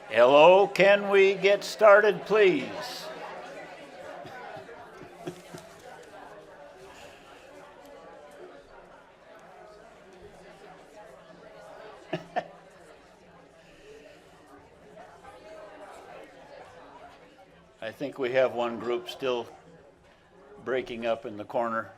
Hello, can we get started, please? I think we have one group still breaking up in the corner.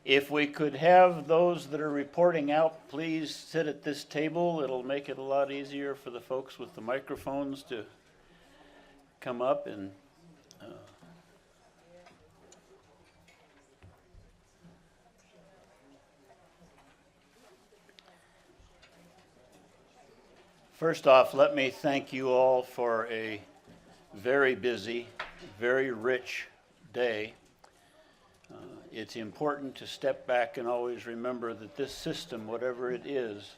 If we could have those that are reporting out, please sit at this table. It'll make it a lot easier for the folks with the microphones to come up and first off, let me thank you all for a very busy, very rich day. It's important to step back and always remember that this system, whatever it is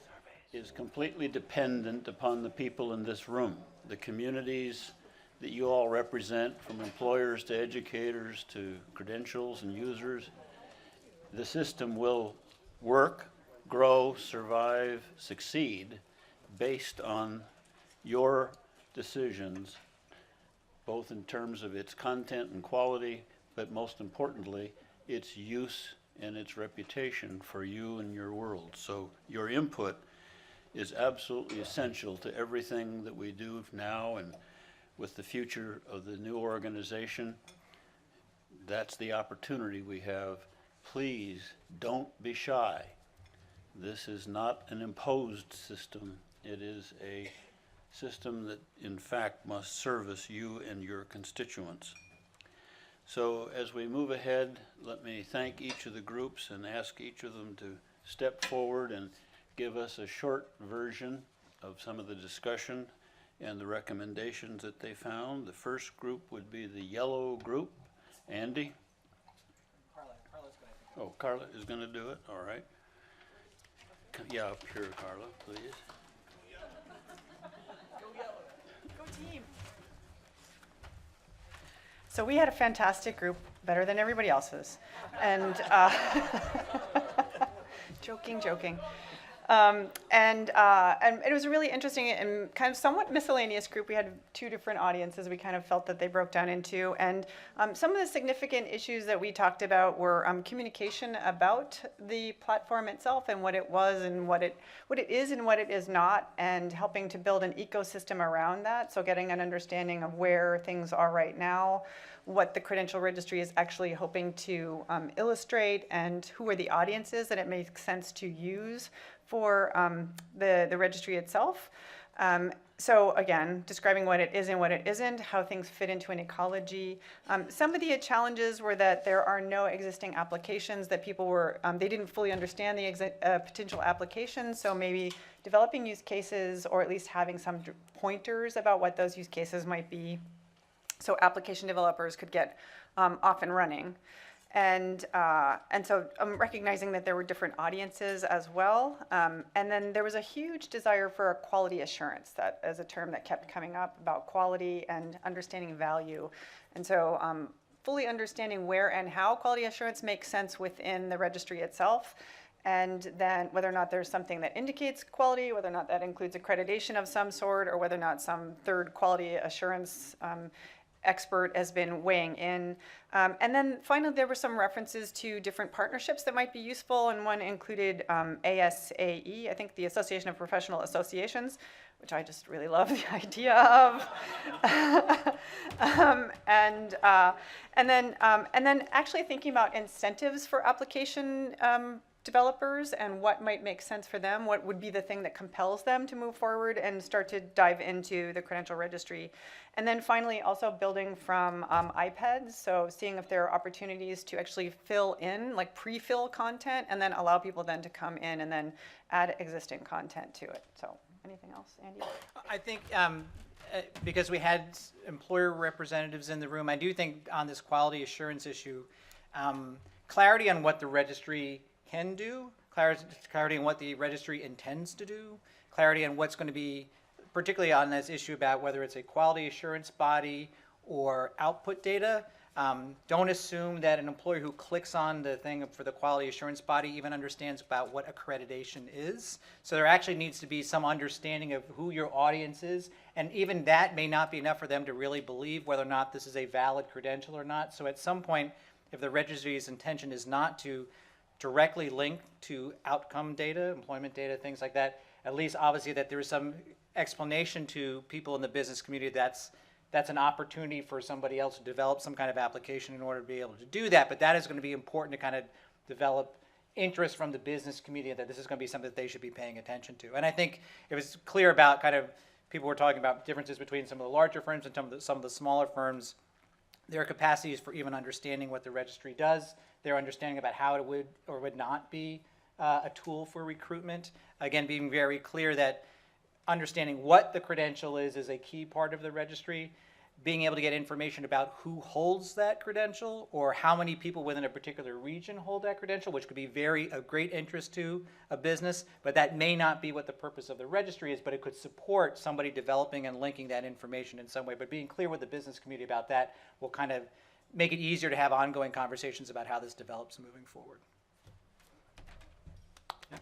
completely dependent upon the people in this room, the communities that you all represent, from employers to educators to credentials and users. The system will work, grow, survive, succeed based on your decisions, both in terms of its content and quality, but most importantly, its use and its reputation for you and your world. So your input is absolutely essential to everything that we do now and with the future of the new organization. That's the opportunity we have. Please don't be shy. This is not an imposed system. It is a system that in fact must service you and your constituents. So as we move ahead, let me thank each of the groups and ask each of them to step forward and give us a short version of some of the discussion and the recommendations that they found. The first group would be the yellow group. Andy? Carla's going to. Oh, Carla is going to do it? All right. Yeah, up here, Carla, please. Go yellow. Go team. So we had a fantastic group, better than everybody else's. And joking. And it was a really interesting and kind of somewhat miscellaneous group. We had two different audiences we kind of felt that they broke down into. And some of the significant issues that we talked about were communication about the platform itself and what it was and what it is and what it is not, and helping to build an ecosystem around that. So getting an understanding of where things are right now, what the Credential Registry is actually hoping to illustrate, and who are the audiences that it makes sense to use for the registry itself. So again, describing what it is and what it isn't, how things fit into an ecology. Some of the challenges were that there are no existing applications, that people were, they didn't fully understand the potential applications, so maybe developing use cases or at least having some pointers about what those use cases might be, so application developers could get off and running. And so I'm recognizing that there were different audiences as well. And then there was a huge desire for quality assurance, that as a term that kept coming up, about quality and understanding value. And so fully understanding where and how quality assurance makes sense within the registry itself. And then whether or not there's something that indicates quality, whether or not that includes accreditation of some sort, or whether or not some third quality assurance expert has been weighing in. And then finally, there were some references to different partnerships that might be useful, and one included ASAE, I think the Association of Professional Associations, which I just really love the idea of. And then actually thinking about incentives for application developers and what might make sense for them, what would be the thing that compels them to move forward and start to dive into the Credential Registry. And then finally, also building from iPads, so seeing if there are opportunities to actually fill in, like pre-fill content, and then allow people then to come in and then add existing content to it. So anything else, Andy? I think because we had employer representatives in the room, I do think on this quality assurance issue, clarity on what the registry can do, clarity on what the registry intends to do, clarity on what's going to be particularly on this issue about whether it's a quality assurance body or output data. Don't assume that an employee who clicks on the thing for the quality assurance body even understands about what accreditation is. So there actually needs to be some understanding of who your audience is, and even that may not be enough for them to really believe whether or not this is a valid credential or not. So at some point, if the registry's intention is not to directly link to outcome data, employment data, things like that, at least obviously that there is some explanation to people in the business community that's an opportunity for somebody else to develop some kind of application in order to be able to do that. But that is going to be important to kind of develop interest from the business community that this is going to be something that they should be paying attention to. And I think it was clear about kind of people were talking about differences between some of the larger firms and some of the smaller firms. Their capacities for even understanding what the registry does, their understanding about how it would or would not be a tool for recruitment. Again, being very clear that understanding what the credential is a key part of the registry. Being able to get information about who holds that credential or how many people within a particular region hold that credential, which could be of great interest to a business, but that may not be what the purpose of the registry is, but it could support somebody developing and linking that information in some way. But being clear with the business community about that will kind of make it easier to have ongoing conversations about how this develops moving forward. Yeah.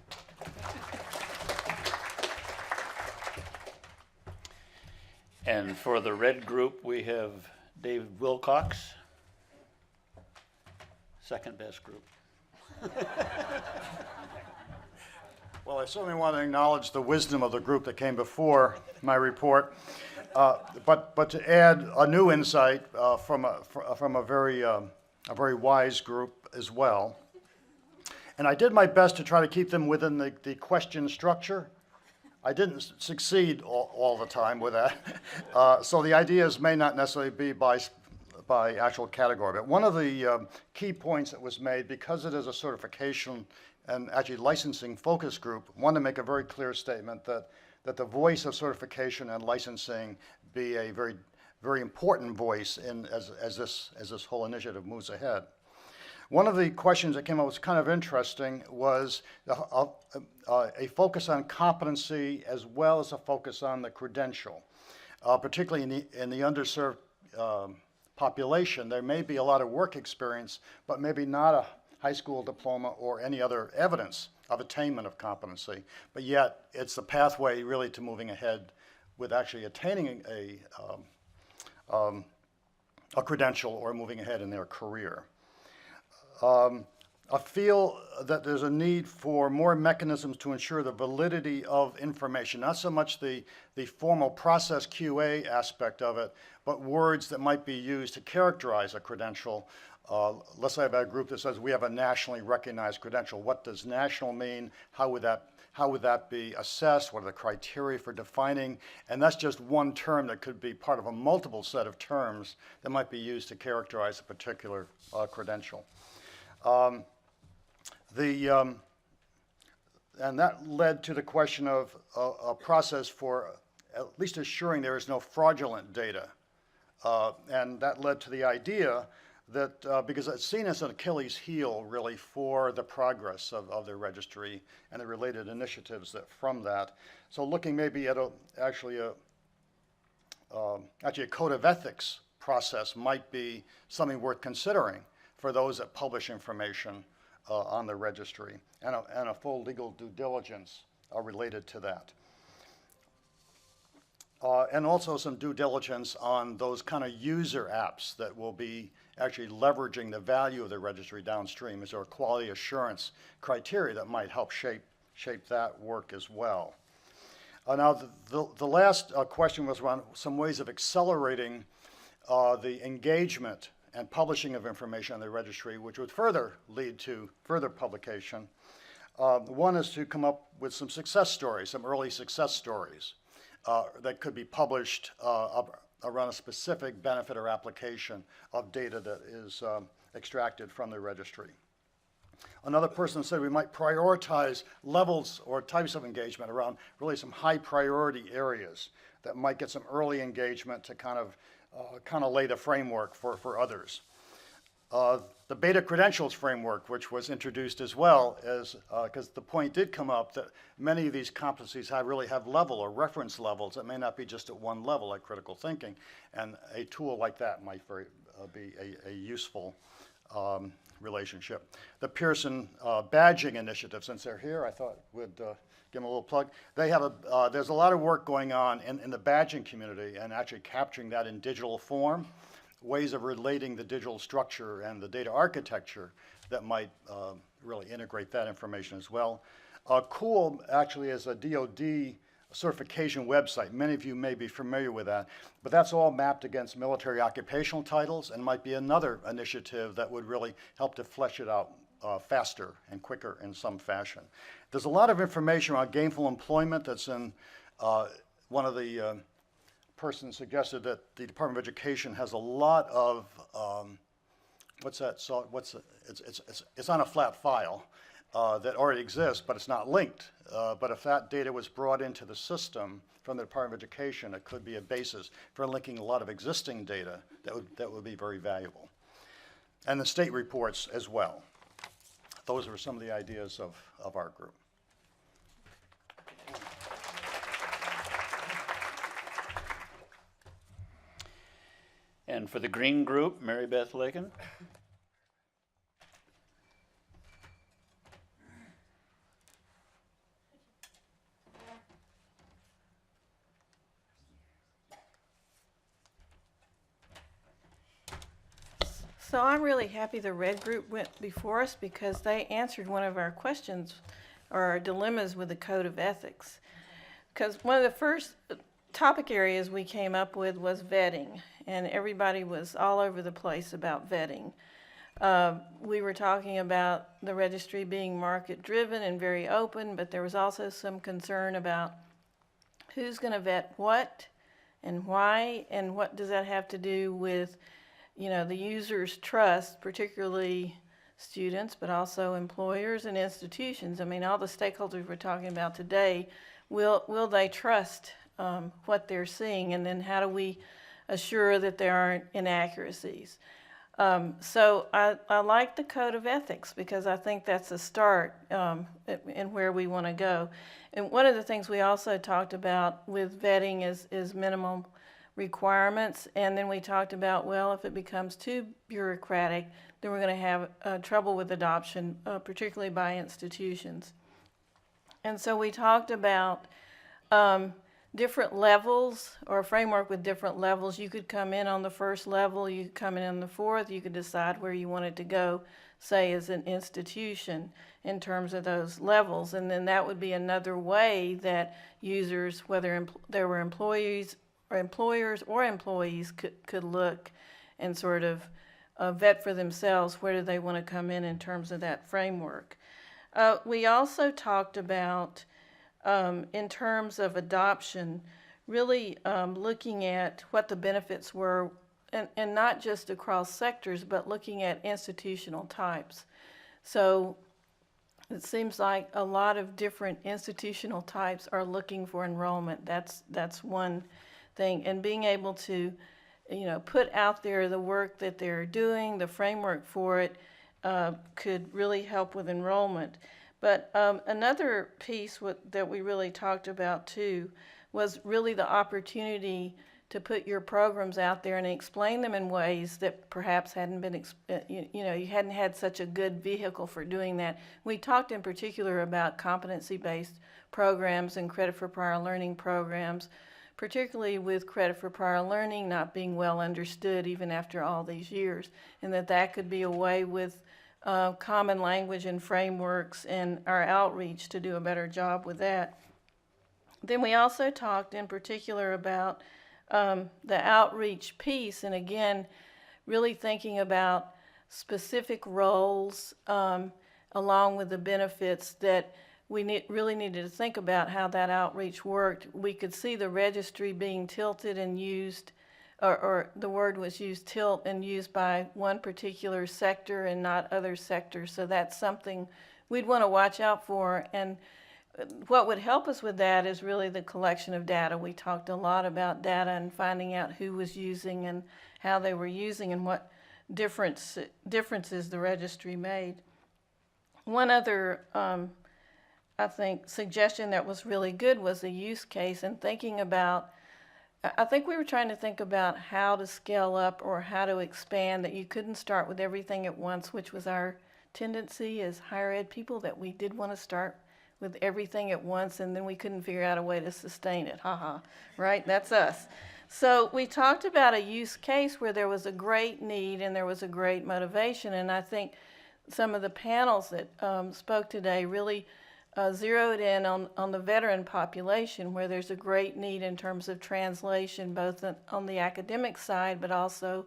And for the red group, we have David Wilcox, second best group. Well, I certainly want to acknowledge the wisdom of the group that came before my report, but to add a new insight from a very wise group as well. And I did my best to try to keep them within the question structure. I didn't succeed all the time with that. So the ideas may not necessarily be by actual category. But one of the key points that was made, because it is a certification and actually licensing focus group, wanted to make a very clear statement that the voice of certification and licensing be a very, very important voice as this whole initiative moves ahead. One of the questions that came up was kind of interesting was a focus on competency as well as a focus on the credential. Particularly in the underserved population, there may be a lot of work experience, but maybe not a high school diploma or any other evidence of attainment of competency. But yet, it's the pathway really to moving ahead with actually attaining a credential or moving ahead in their career. I feel that there's a need for more mechanisms to ensure the validity of information, not so much the formal process QA aspect of it, but words that might be used to characterize a credential. Let's say I have a group that says we have a nationally recognized credential. What does national mean? How would that be assessed? What are the criteria for defining? And that's just one term that could be part of a multiple set of terms that might be used to characterize a particular credential. And that led to the question of a process for at least assuring there is no fraudulent data. And that led to the idea that, because it's seen as an Achilles heel really for the progress of the registry and the related initiatives that from that. So looking maybe at actually a code of ethics process might be something worth considering for those that publish information on the registry, and a full legal due diligence related to that. And also some due diligence on those kind of user apps that will be actually leveraging the value of the registry downstream. Is there a quality assurance criteria that might help shape that work as well? Now, the last question was around some ways of accelerating the engagement and publishing of information on the registry, which would further lead to further publication. One is to come up with some success stories, some early success stories that could be published around a specific benefit or application of data that is extracted from the registry. Another person said we might prioritize levels or types of engagement around really some high priority areas that might get some early engagement to kind of lay the framework for others. The beta credentials framework, which was introduced as well, as because the point did come up that many of these competencies really have level or reference levels that may not be just at one level, like critical thinking, and a tool like that might be a useful relationship. The Pearson badging initiative, since they're here, I thought would give them a little plug. They have there's a lot of work going on in the badging community and actually capturing that in digital form, ways of relating the digital structure and the data architecture that might really integrate that information as well. COOL actually is a DoD certification website. Many of you may be familiar with that, but that's all mapped against military occupational titles and might be another initiative that would really help to flesh it out faster and quicker in some fashion. There's a lot of information on gainful employment that's in one of the person suggested that the Department of Education has a lot of it's on a flat file that already exists, but it's not linked. But if that data was brought into the system from the Department of Education, it could be a basis for linking a lot of existing data that would be very valuable. And the state reports as well. Those are some of the ideas of our group. And for the Green Group, Mary Beth Lakin. So I'm really happy the red group went before us because they answered one of our questions or our dilemmas with the code of ethics. Because one of the first topic areas we came up with was vetting, and everybody was all over the place about vetting. We were talking about the registry being market driven and very open, but there was also some concern about who's going to vet what and why, and what does that have to do with the user's trust, particularly students, but also employers and institutions. I mean, all the stakeholders we're talking about today, will they trust what they're seeing? And then how do we assure that there aren't inaccuracies? So I like the code of ethics because I think that's a start in where we want to go. And one of the things we also talked about with vetting is minimum requirements, and then we talked about, well, if it becomes too bureaucratic, then we're going to have trouble with adoption, particularly by institutions. And so we talked about different levels, or a framework with different levels. You could come in on the first level, you could come in on the fourth, you could decide where you wanted to go, say, as an institution in terms of those levels. And then that would be another way that users, whether there were employers or employees, could look and sort of vet for themselves where do they want to come in terms of that framework. We also talked about, in terms of adoption, really looking at what the benefits were, and not just across sectors, but looking at institutional types. So it seems like a lot of different institutional types are looking for enrollment. That's one thing, and being able to, put out there the work that they're doing, the framework for it, could really help with enrollment. But another piece that we really talked about too was really the opportunity to put your programs out there and explain them in ways that perhaps hadn't been, you hadn't had such a good vehicle for doing that. We talked in particular about competency-based programs and credit for prior learning programs, particularly with credit for prior learning not being well understood even after all these years, and that could be a way with common language and frameworks and our outreach to do a better job with that. Then we also talked in particular about the outreach piece, and again, really thinking about specific roles along with the benefits that we really needed to think about how that outreach worked. We could see the registry being tilted and used, or the word was used, tilt, and used by one particular sector and not other sectors. So that's something we'd want to watch out for. And what would help us with that is really the collection of data. We talked a lot about data and finding out who was using and how they were using and what differences the registry made. One other, I think, suggestion that was really good was a use case and thinking about, I think we were trying to think about how to scale up or how to expand, that you couldn't start with everything at once, which was our tendency as higher ed people, that we did want to start with everything at once and then we couldn't figure out a way to sustain it. Right? That's us. So we talked about a use case where there was a great need and there was a great motivation, and I think some of the panels that spoke today really zeroed in on the veteran population, where there's a great need in terms of translation, both on the academic side, but also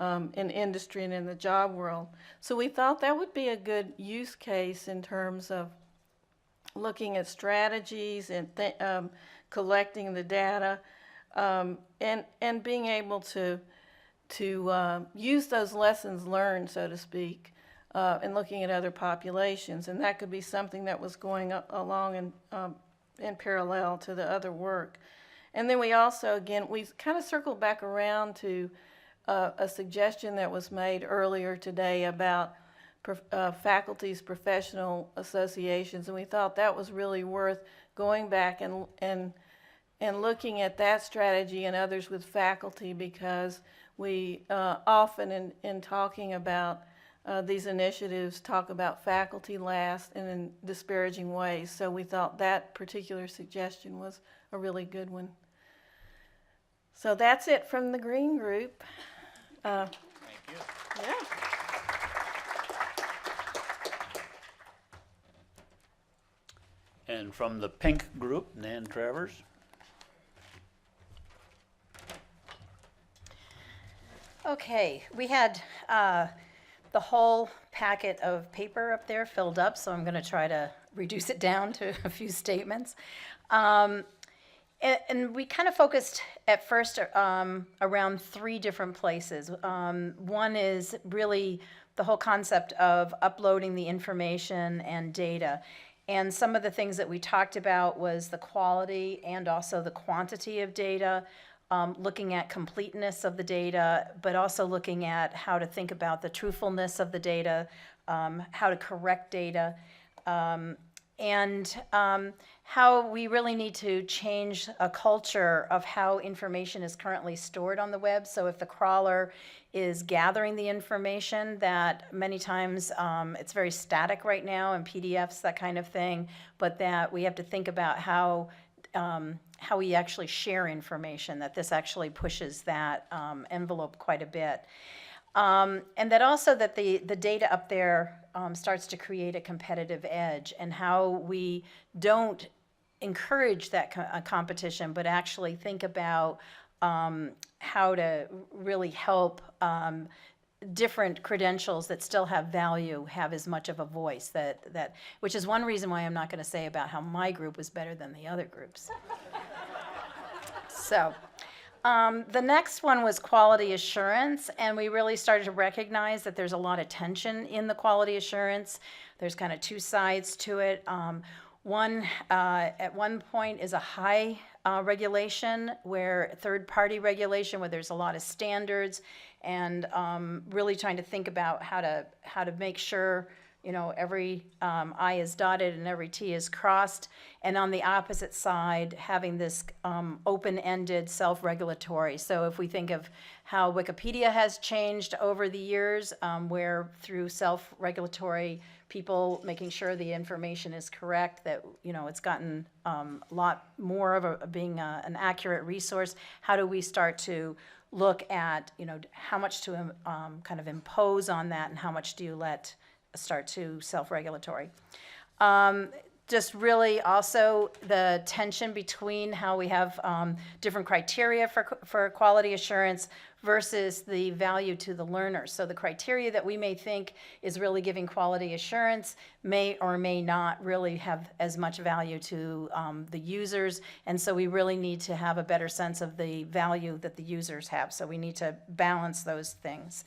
in industry and in the job world. So we thought that would be a good use case in terms of looking at strategies and collecting the data, and being able to use those lessons learned, so to speak, and looking at other populations. And that could be something that was going along in parallel to the other work. And then we also, again, we kind of circled back around to a suggestion that was made earlier today about faculty's professional associations, and we thought that was really worth going back and looking at that strategy and others with faculty, because we often in talking about these initiatives talk about faculty last and in disparaging ways. So we thought that particular suggestion was a really good one. So that's it from the Green Group. Thank you. Yeah. And from the Pink Group, Nan Travers. Okay, we had the whole packet of paper up there filled up, so I'm going to try to reduce it down to a few statements. And we kind of focused at first around three different places. One is really the whole concept of uploading the information and data. And some of the things that we talked about was the quality and also the quantity of data, looking at completeness of the data, but also looking at how to think about the truthfulness of the data, how to correct data, and how we really need to change a culture of how information is currently stored on the web. So if the crawler is gathering the information, that many times it's very static right now in PDFs, that kind of thing, but that we have to think about how we actually share information, that this actually pushes that envelope quite a bit. And that also that the data up there starts to create a competitive edge, and how we don't encourage that competition, but actually think about how to really help different credentials that still have value have as much of a voice, that which is one reason why I'm not going to say about how my group was better than the other groups. So the next one was quality assurance, and we really started to recognize that there's a lot of tension in the quality assurance. There's kind of two sides to it. One, at one point, is a high regulation, where third-party regulation, where there's a lot of standards, and really trying to think about how to make sure, you know, every I is dotted and every T is crossed. And on the opposite side, having this open-ended self-regulatory. So if we think of how Wikipedia has changed over the years, where through self-regulatory people making sure the information is correct, that, you know, it's gotten a lot more of being an accurate resource. How do we start to look at, you know, how much to kind of impose on that, and how much do you let start to self-regulatory? Just really also the tension between how we have different criteria for quality assurance versus the value to the learner. So the criteria that we may think is really giving quality assurance may or may not really have as much value to the users, and so we really need to have a better sense of the value that the users have. So we need to balance those things.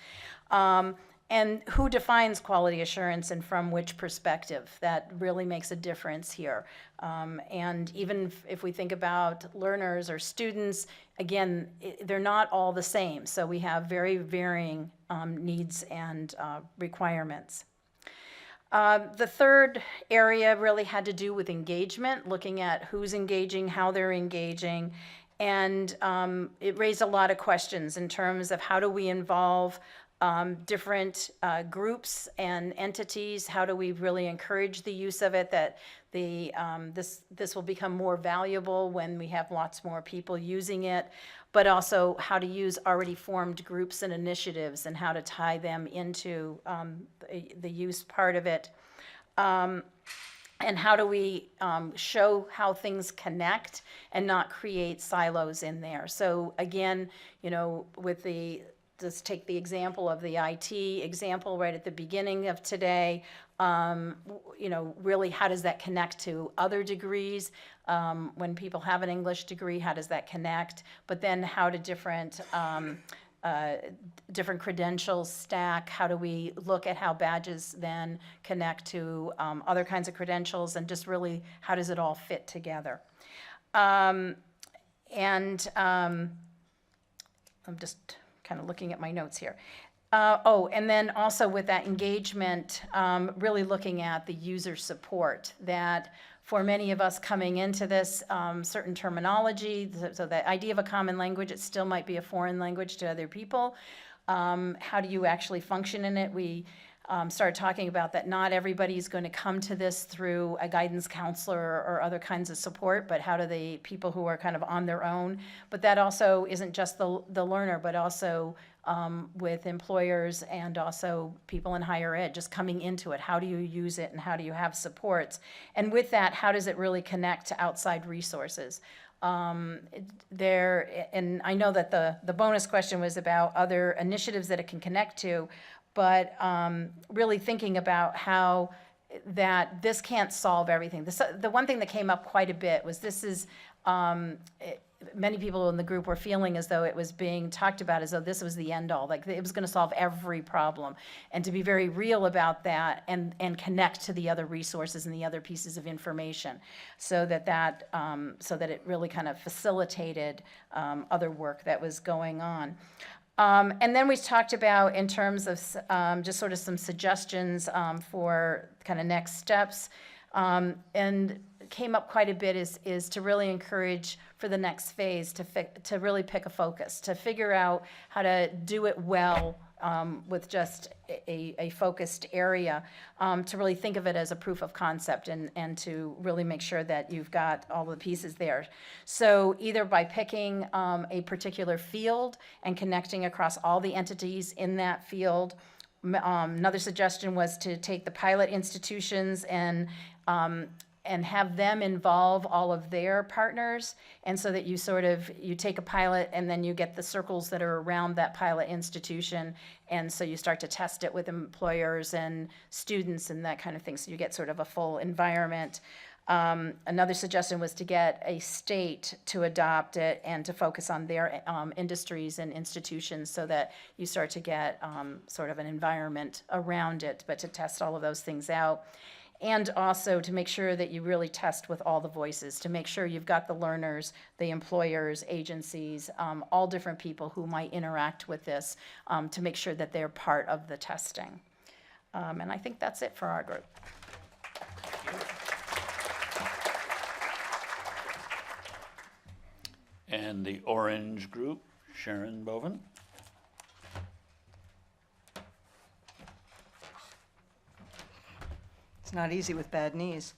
And who defines quality assurance and from which perspective? That really makes a difference here. And even if we think about learners or students, again, they're not all the same. So we have very varying needs and requirements. The third area really had to do with engagement, looking at who's engaging, how they're engaging, and it raised a lot of questions in terms of how do we involve different groups and entities, how do we really encourage the use of it, that this will become more valuable when we have lots more people using it, but also how to use already formed groups and initiatives and how to tie them into the use part of it. And how do we show how things connect and not create silos in there? So again, you know, just take the example of the IT example right at the beginning of today. You know, really, how does that connect to other degrees? When people have an English degree, how does that connect? But then how do different credentials stack? How do we look at how badges then connect to other kinds of credentials, and just really how does it all fit together? I'm just kind of looking at my notes here. And then also with that engagement, really looking at the user support, that for many of us coming into this, certain terminology, so the idea of a common language, it still might be a foreign language to other people. How do you actually function in it? We started talking about that not everybody's going to come to this through a guidance counselor or other kinds of support, but how do the people who are kind of on their own? But that also isn't just the learner, but also with employers and also people in higher ed, just coming into it. How do you use it and how do you have supports? And with that, how does it really connect to outside resources? And I know that the bonus question was about other initiatives that it can connect to, but really thinking about how that this can't solve everything. The one thing that came up quite a bit was many people in the group were feeling as though it was being talked about as though this was the end all, like it was going to solve every problem. And to be very real about that and connect to the other resources and the other pieces of information, so that it really kind of facilitated other work that was going on. And then we talked about, in terms of just sort of some suggestions for kind of next steps, and came up quite a bit is to really encourage for the next phase to really pick a focus, to figure out how to do it well with just a focused area, to really think of it as a proof of concept and to really make sure that you've got all the pieces there. So either by picking a particular field and connecting across all the entities in that field. Another suggestion was to take the pilot institutions and have them involve all of their partners, and so that you take a pilot and then you get the circles that are around that pilot institution, and so you start to test it with employers and students and that kind of thing, so you get sort of a full environment. Another suggestion was to get a state to adopt it and to focus on their industries and institutions, so that you start to get sort of an environment around it, but to test all of those things out. And also to make sure that you really test with all the voices, to make sure you've got the learners, the employers, agencies, all different people who might interact with this, to make sure that they're part of the testing. And I think that's it for our group. And the orange group, Sharon Boven. It's not easy with bad knees.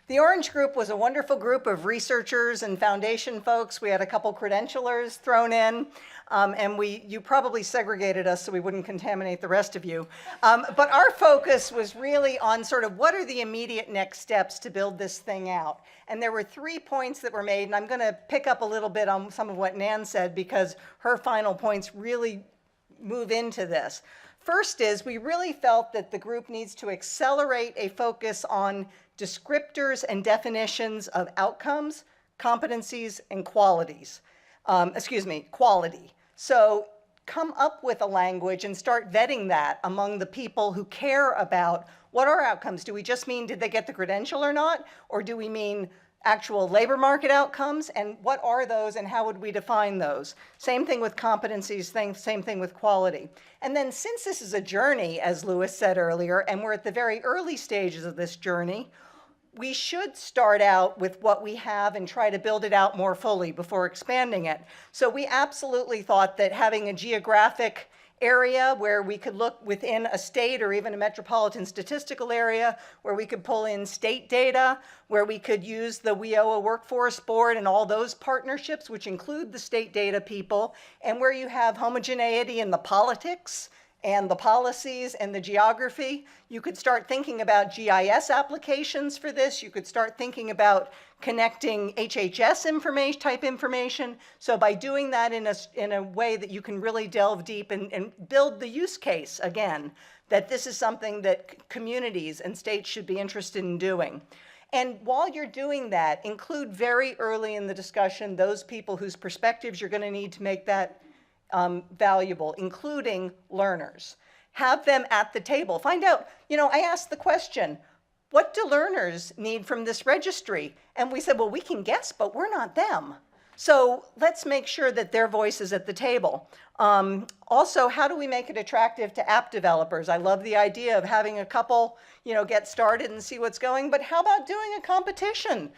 The Orange Group was a wonderful group of researchers and foundation folks. We had a couple credentialers thrown in, and you probably segregated us so we wouldn't contaminate the rest of you. But our focus was really on sort of what are the immediate next steps to build this thing out. And there were 3 points that were made, and I'm going to pick up a little bit on some of what Nan said because her final points really move into this. First is, we really felt that the group needs to accelerate a focus on descriptors and definitions of outcomes, competencies, and quality. So come up with a language and start vetting that among the people who care about what are outcomes. Do we just mean did they get the credential or not? Or do we mean actual labor market outcomes, and what are those and how would we define those? Same thing with competencies, same thing with quality. And then since this is a journey, as Lewis said earlier, and we're at the very early stages of this journey, we should start out with what we have and try to build it out more fully before expanding it. So we absolutely thought that having a geographic area where we could look within a state or even a metropolitan statistical area, where we could pull in state data, where we could use the WIOA Workforce Board and all those partnerships, which include the state data people, and where you have homogeneity in the politics and the policies and the geography. You could start thinking about GIS applications for this. You could start thinking about connecting HHS information. So by doing that in a way that you can really delve deep and build the use case again, that this is something that communities and states should be interested in doing. And while you're doing that, include very early in the discussion those people whose perspectives you're going to need to make that valuable, including learners. Have them at the table. Find out, I asked the question, what do learners need from this registry? And we said, well, we can guess, but we're not them. So let's make sure that their voice is at the table. Also, how do we make it attractive to app developers? I love the idea of having a couple, get started and see what's going, but how about doing a competition?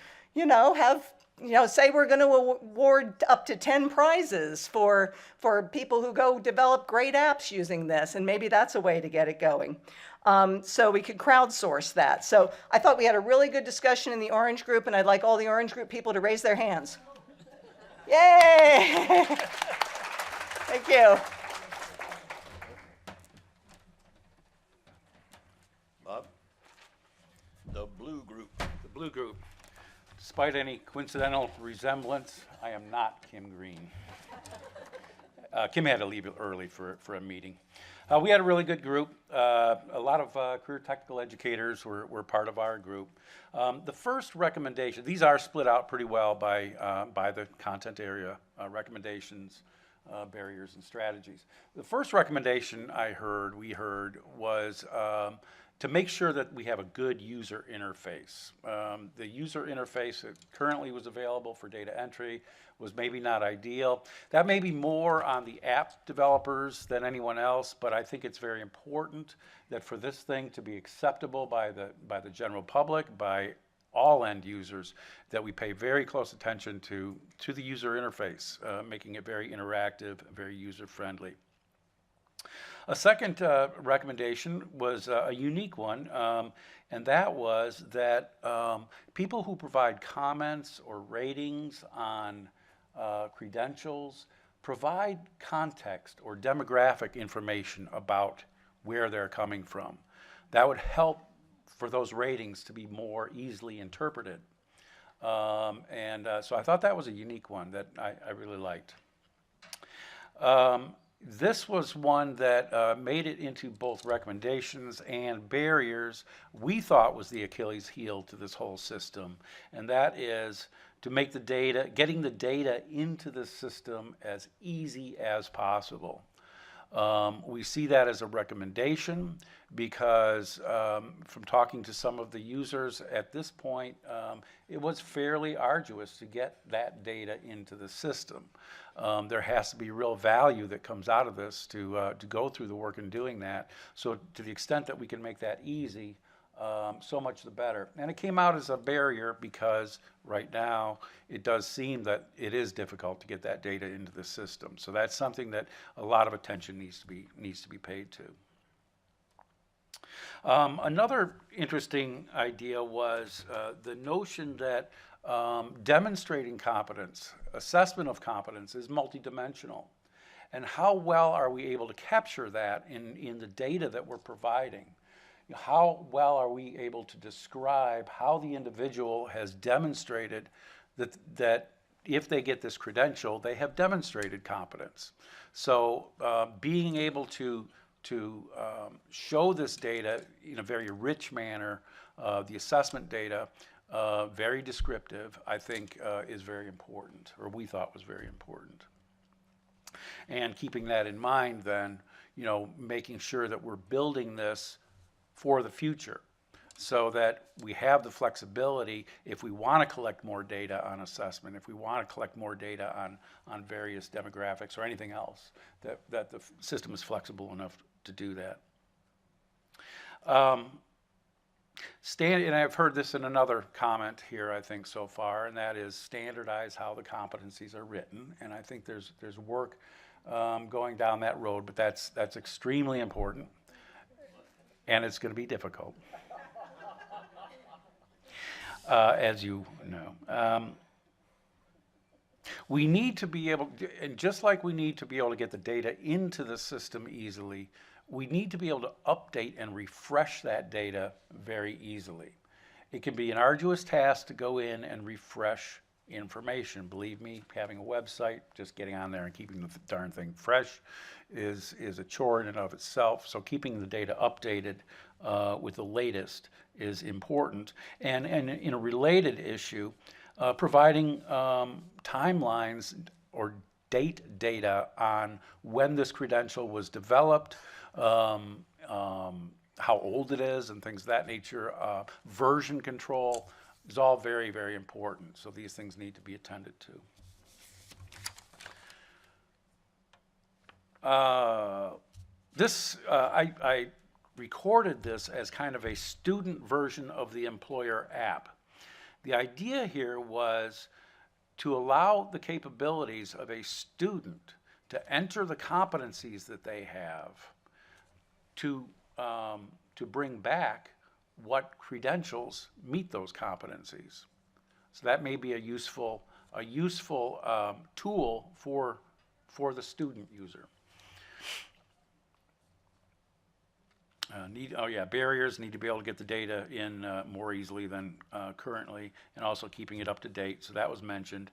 Say we're going to award up to 10 prizes for people who go develop great apps using this, and maybe that's a way to get it going. So we could crowdsource that. So I thought we had a really good discussion in the Orange Group, and I'd like all the Orange Group people to raise their hands. Yay! Thank you. Bob? The blue group. The blue group. Despite any coincidental resemblance, I am not Kim Green. Kim had to leave early for a meeting. We had a really good group. A lot of career technical educators were part of our group. The first recommendation, these are split out pretty well by the content area, recommendations, barriers, and strategies. The first recommendation we heard was to make sure that we have a good user interface. The user interface that currently was available for data entry was maybe not ideal. That may be more on the app developers than anyone else, but I think it's very important that for this thing to be acceptable by the general public, by all end users, that we pay very close attention to the user interface, making it very interactive, very user-friendly. A second recommendation was a unique one, and that was that people who provide comments or ratings on credentials provide context or demographic information about where they're coming from. That would help for those ratings to be more easily interpreted. So I thought that was a unique one that I really liked. This was one that made it into both recommendations and barriers we thought was the Achilles heel to this whole system, and that is to make getting the data into the system as easy as possible. We see that as a recommendation because from talking to some of the users at this point, it was fairly arduous to get that data into the system. There has to be real value that comes out of this to go through the work in doing that. So to the extent that we can make that easy, so much the better. And it came out as a barrier because right now it does seem that it is difficult to get that data into the system. So that's something that a lot of attention needs to be paid to. Another interesting idea was the notion that demonstrating competence, assessment of competence is multidimensional. And how well are we able to capture that in the data that we're providing? How well are we able to describe how the individual has demonstrated that if they get this credential, they have demonstrated competence? So being able to show this data in a very rich manner, the assessment data, very descriptive, I think is very important, or we thought was very important. And keeping that in mind, then, making sure that we're building this for the future, so that we have the flexibility if we want to collect more data on assessment, if we want to collect more data on various demographics or anything else, that the system is flexible enough to do that. And I've heard this in another comment here, I think, so far, and that is standardize how the competencies are written. And I think there's work going down that road, but that's extremely important, and it's going to be difficult, as you know. We need to be able, and just like we need to be able to get the data into the system easily, we need to be able to update and refresh that data very easily. It can be an arduous task to go in and refresh information. Believe me, having a website, just getting on there and keeping the darn thing fresh is a chore in and of itself. So keeping the data updated with the latest is important. And in a related issue, providing timelines or date data on when this credential was developed, how old it is, and things of that nature. Version control is all very, very important. So these things need to be attended to. I recorded this as kind of a student version of the employer app. The idea here was to allow the capabilities of a student to enter the competencies that they have, to bring back what credentials meet those competencies. So that may be a useful tool for the student user. Barriers need to be able to get the data in more easily than currently, and also keeping it up to date. So that was mentioned.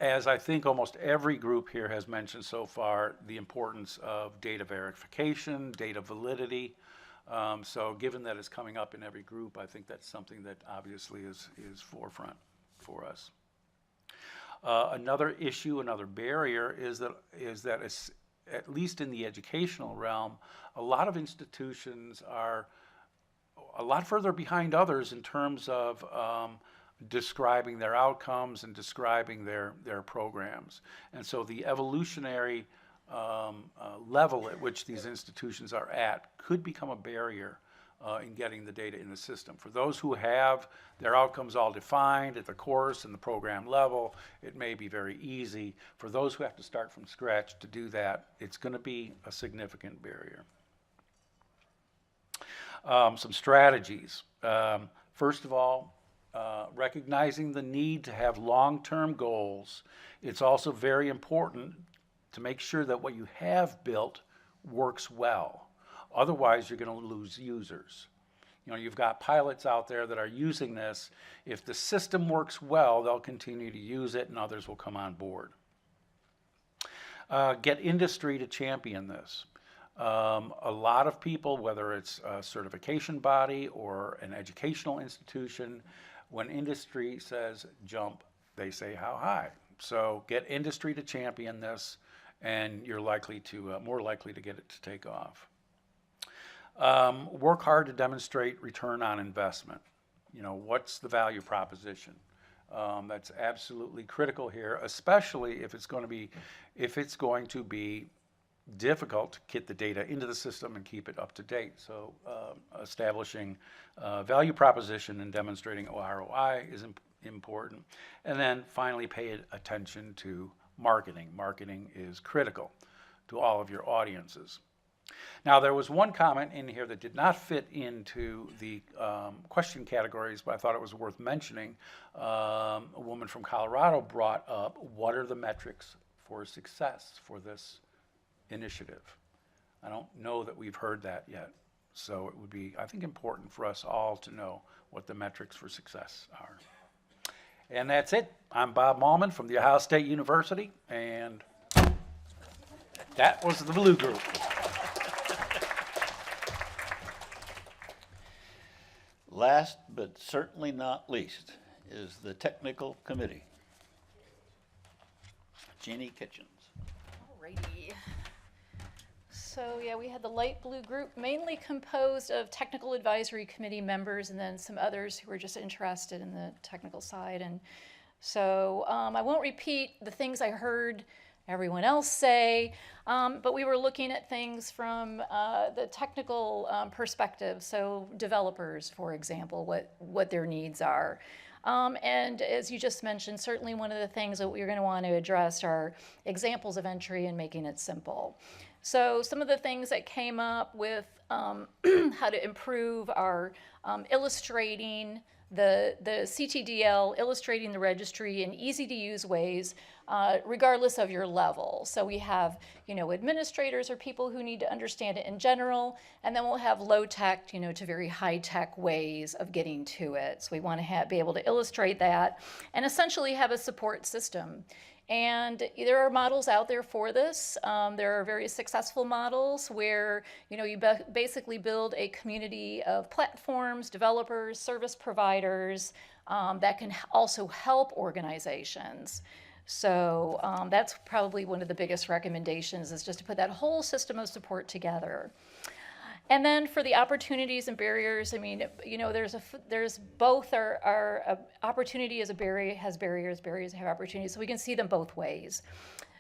As I think almost every group here has mentioned so far, the importance of data verification, data validity. So given that it's coming up in every group, I think that's something that obviously is forefront for us. Another issue, another barrier is that it's, at least in the educational realm, a lot of institutions are a lot further behind others in terms of describing their outcomes and describing their programs. And so the evolutionary level at which these institutions are at could become a barrier in getting the data in the system. For those who have their outcomes all defined at the course and the program level, it may be very easy. For those who have to start from scratch to do that, it's going to be a significant barrier. Some strategies. First of all, recognizing the need to have long-term goals. It's also very important to make sure that what you have built works well. Otherwise, you're going to lose users. You've got pilots out there that are using this. If the system works well, they'll continue to use it and others will come on board. Get industry to champion this. A lot of people, whether it's a certification body or an educational institution, when industry says jump, they say how high. So get industry to champion this, and you're more likely to get it to take off. Work hard to demonstrate return on investment. What's the value proposition? That's absolutely critical here, especially if it's going to be difficult to get the data into the system and keep it up to date. So establishing value proposition and demonstrating ROI is important. And then finally, pay attention to marketing. Marketing is critical to all of your audiences. Now, there was one comment in here that did not fit into the question categories, but I thought it was worth mentioning. A woman from Colorado brought up, what are the metrics for success for this initiative? I don't know that we've heard that yet. So it would be, I think, important for us all to know what the metrics for success are. And that's it. I'm Bob Mallman from The Ohio State University, and that was the Blue Group. Last but certainly not least is the technical committee. Jeannie Kitchens. Alrighty. So yeah, we had the light blue group mainly composed of technical advisory committee members and then some others who were just interested in the technical side. And so I won't repeat the things I heard everyone else say, but we were looking at things from the technical perspective. So developers, for example, what their needs are. And as you just mentioned, certainly one of the things that we're going to want to address are examples of entry and making it simple. So some of the things that came up with how to improve are illustrating the CTDL, illustrating the registry in easy to use ways, regardless of your level. So we have, administrators or people who need to understand it in general, and then we'll have low tech, to very high tech ways of getting to it. So we want to be able to illustrate that and essentially have a support system. And there are models out there for this. There are very successful models where you basically build a community of platforms, developers, service providers that can also help organizations. So that's probably one of the biggest recommendations, is just to put that whole system of support together. And then for the opportunities and barriers, I mean, there's both are opportunity as a barrier has barriers, barriers have opportunities, so we can see them both ways.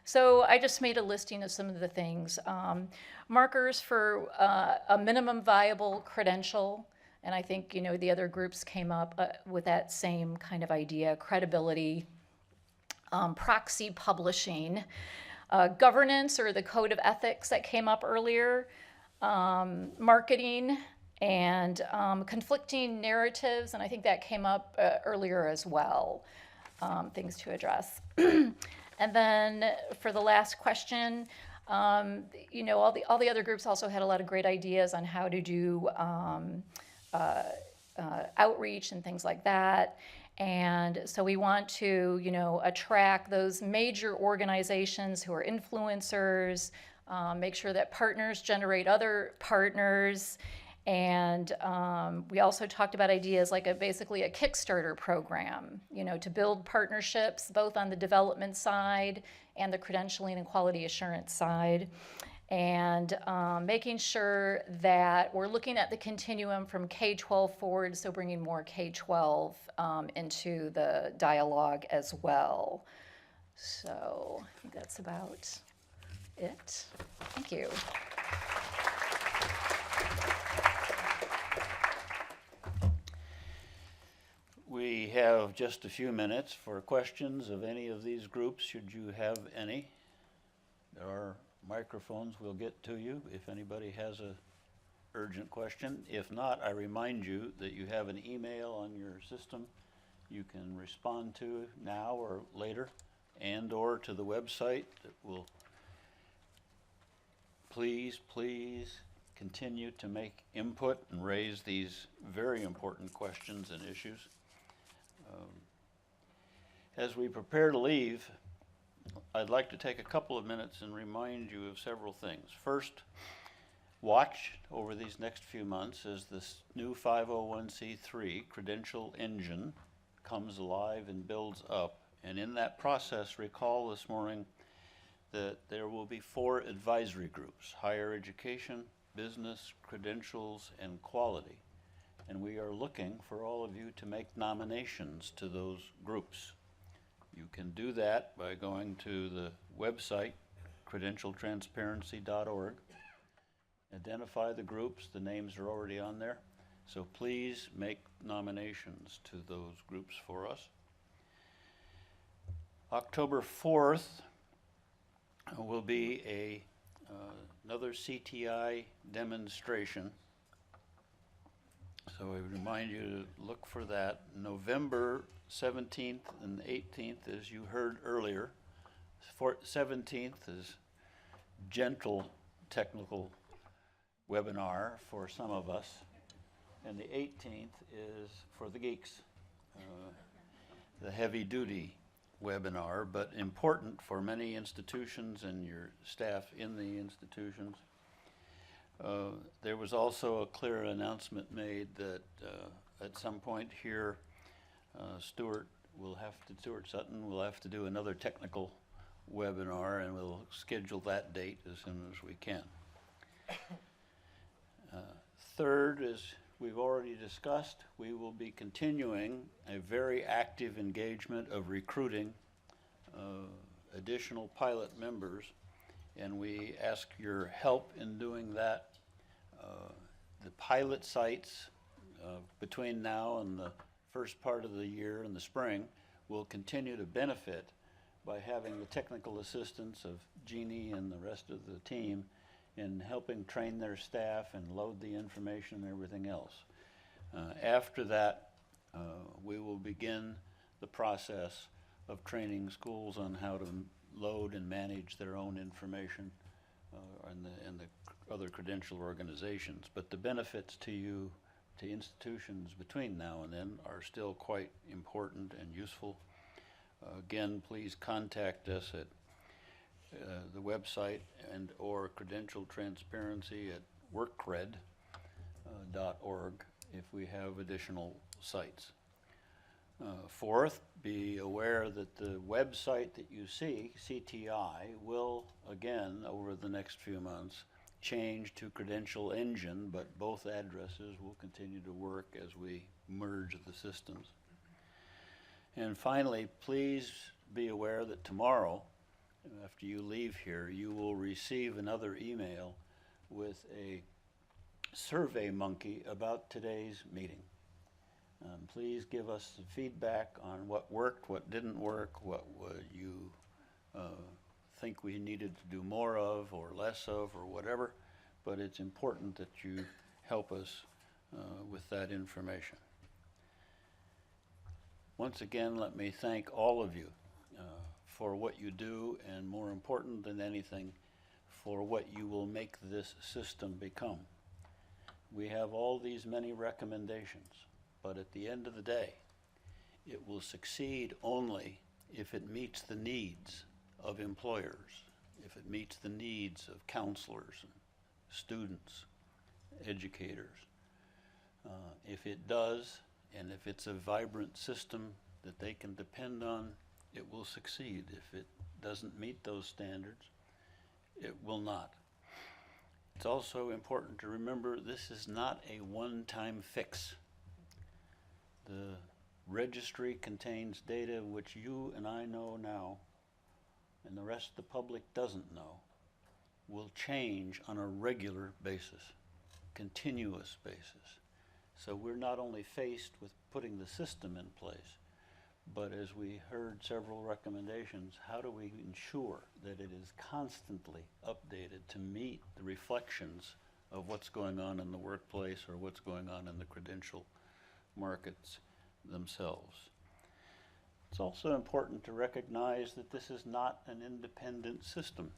So I just made a listing of some of the things. Markers for a minimum viable credential, and I think, the other groups came up with that same kind of idea, credibility, proxy publishing, governance or the code of ethics that came up earlier, marketing, and conflicting narratives, and I think that came up earlier as well, things to address. And then for the last question, all the other groups also had a lot of great ideas on how to do outreach and things like that. And so we want to, attract those major organizations who are influencers, make sure that partners generate other partners. And we also talked about ideas like basically a Kickstarter program, to build partnerships both on the development side and the credentialing and quality assurance side. And making sure that we're looking at the continuum from K-12 forward, so bringing more K-12 into the dialogue as well. So I think that's about it. Thank you. We have just a few minutes for questions of any of these groups, should you have any. There are microphones, we'll get to you if anybody has a urgent question. If not, I remind you that you have an email on your system you can respond to now or later, and or to the website that will please continue to make input and raise these very important questions and issues. As we prepare to leave, I'd like to take a couple of minutes and remind you of several things. First, watch over these next few months as this new 501c3 credential engine comes alive and builds up. And in that process, recall this morning that there will be 4 advisory groups: higher education, business, credentials, and quality. And we are looking for all of you to make nominations to those groups. You can do that by going to the website, credentialtransparency.org. Identify the groups, the names are already on there. So please make nominations to those groups for us. October 4th will be another CTI demonstration. So I remind you to look for that. November 17th and 18th, as you heard earlier. 17th is gentle technical webinar for some of us, and the 18th is for the geeks, the heavy duty webinar, but important for many institutions and your staff in the institutions. There was also a clear announcement made that at some point here, Stuart Sutton will have to do another technical webinar, and we'll schedule that date as soon as we can. Third, as we've already discussed, we will be continuing a very active engagement of recruiting additional pilot members, and we ask your help in doing that. The pilot sites between now and the first part of the year in the spring will continue to benefit by having the technical assistance of Jeannie and the rest of the team in helping train their staff and load the information and everything else. After that, we will begin the process of training schools on how to load and manage their own information and the other credential organizations. But the benefits to you, to institutions between now and then, are still quite important and useful. Again, please contact us at the website and or credential transparency at workcred.org if we have additional sites. Fourth, be aware that the website that you see, CTI, will again over the next few months change to Credential Engine, but both addresses will continue to work as we merge the systems. And finally, please be aware that tomorrow, after you leave here, you will receive another email with a survey monkey about today's meeting. Please give us feedback on what worked, what didn't work, what you think we needed to do more of or less of or whatever, but it's important that you help us with that information. Once again, let me thank all of you for what you do, and more important than anything, for what you will make this system become. We have all these many recommendations, but at the end of the day, it will succeed only if it meets the needs of employers, if it meets the needs of counselors, and students, educators. If it does, and if it's a vibrant system that they can depend on, it will succeed. If it doesn't meet those standards, it will not. It's also important to remember this is not a one-time fix. The registry contains data which you and I know now, and the rest of the public doesn't know, will change on a regular basis, continuous basis. So we're not only faced with putting the system in place, but as we heard several recommendations, how do we ensure that it is constantly updated to meet the reflections of what's going on in the workplace or what's going on in the credential markets themselves. It's also important to recognize that this is not an independent system.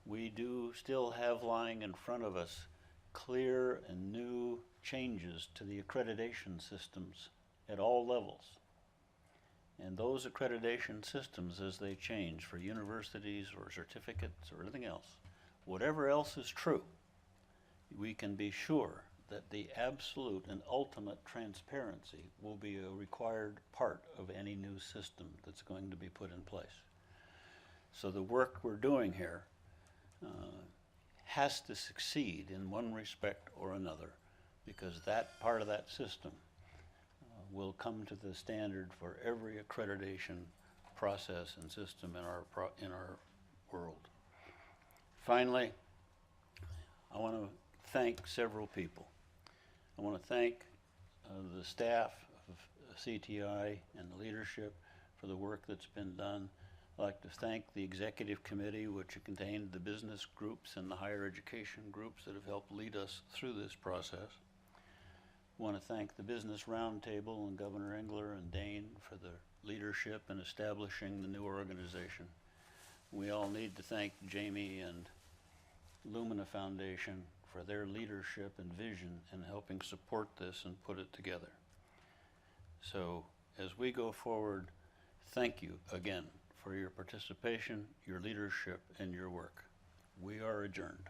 We do still have lying in front of us clear and new changes to the accreditation systems at all levels. And those accreditation systems, as they change for universities or certificates or anything else, whatever else is true, we can be sure that the absolute and ultimate transparency will be a required part of any new system that's going to be put in place. So the work we're doing here has to succeed in one respect or another, because that part of that system will come to the standard for every accreditation process and system in our world. Finally, I want to thank several people. I want to thank the staff of CTI and the leadership for the work that's been done. I'd like to thank the executive committee, which contained the business groups and the higher education groups that have helped lead us through this process. I want to thank the Business Roundtable and Governor Engler and Dane for their leadership in establishing the new organization. We all need to thank Jamie and Lumina Foundation for their leadership and vision in helping support this and put it together. So as we go forward, thank you again for your participation, your leadership, and your work. We are adjourned.